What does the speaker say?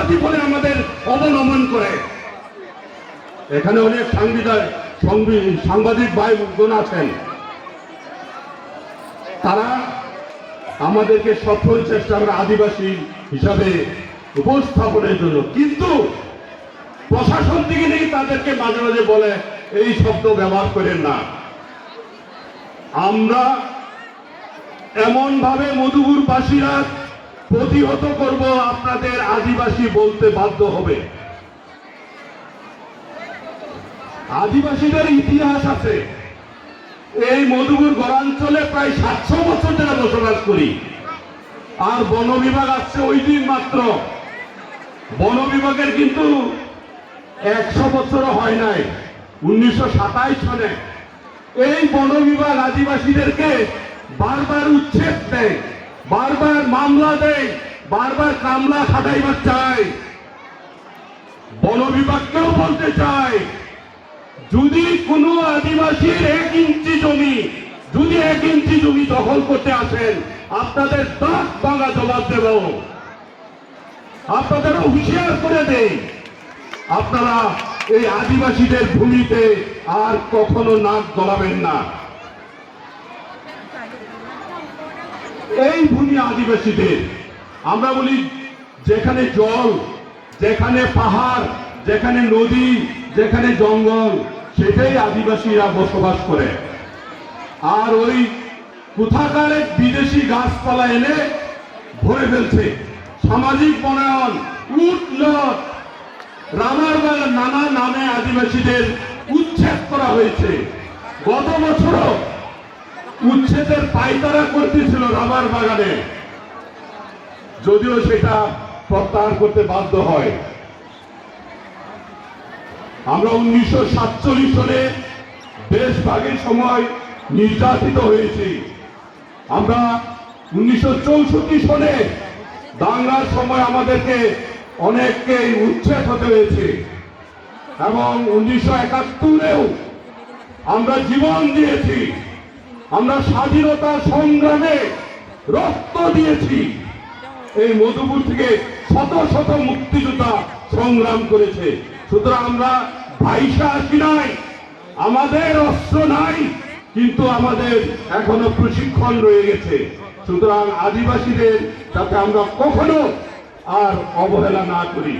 পক্ষপাতী বলে আমাদের অবলম্বন করে। এখানে অনেক সাংবাদিক ভাইগণ আছেন, তারা আমাদেরকে সফল চেষ্টা করে আদিবাসী হিসাবে উপস্থাপনের জন্য, কিন্তু প্রশাসন থেকে নাকি তাদেরকে মাঝে মাঝে বলে এই শব্দ ব্যবহার করেন না। আমরা এমন ভাবে মধুপুরবাসীরা প্রতিহত করব, আপনাদের আদিবাসী বলতে বাধ্য হবে। আদিবাসীদের ইতিহাস আছে। এই মধুপুর গড়াঞ্চলে প্রায় 700 বছর ধরে বসবাস করি, আর বন বিভাগ আসছে ওই দিন মাত্র। বন বিভাগের কিন্তু 100 বছরও হয় নাই, 1927 সালে এই বন বিভাগ আদিবাসীদেরকে বারবার উচ্ছেদ দেয়, বারবার মামলা দেয়, বারবার কামলা খাটাইবার চায়। বন বিভাগকেও বলতে চায়, যদি কোনো আদিবাসীর 1 ইঞ্চি জমি যদি 1 ইঞ্চি জমি দখল করতে আসেন, আপনাদের দাঁত ভাঙা জবাব দেব। আপনাদের হুঁশিয়ার করে দেই, আপনারা এই আদিবাসীদের ভূমিতে আর কখনো নাক গলাবেন না। এই ভূমি আদিবাসীদের। আমরা বলি যেখানে জল, যেখানে পাহাড়, যেখানে নদী, যেখানে জঙ্গল, সেটাই আদিবাসীরা বসবাস করে। আর ওই কোথাকার বিদেশি গাছপালা এনে ভরে ফেলছে। সামাজিক বনায়ন, উটলট, রামার বাগান, নানা নামে আদিবাসীদের উচ্ছেদ করা হয়েছে। গত বছরও উচ্ছেদের পাইতারা করতেছিল রামার বাগানে, যদিও সেটা প্রত্যাহার করতে বাধ্য হয়। আমরা 1947 সালে দেশ ভাগের সময় নির্যাতিত হয়েছি। আমরা 1964 সালে দাঙ্গার সময় আমাদেরকে অনেককে উচ্ছেদ হতে হয়েছে, এবং 1971-এও আমরা জীবন দিয়েছি। আমরা স্বাধীনতা সংগ্রামে রক্ত দিয়েছি। এই মধুপুর থেকে শত শত মুক্তিযোদ্ধা সংগ্রাম করেছে। সুতরাং আমরা ভাইসা আসি নাই, আমাদের অস্ত্র নাই, কিন্তু আমাদের এখনো প্রশিক্ষণ রয়ে গেছে। সুতরাং আদিবাসীদের যাতে আমরা কখনো আর অবহেলা না করি।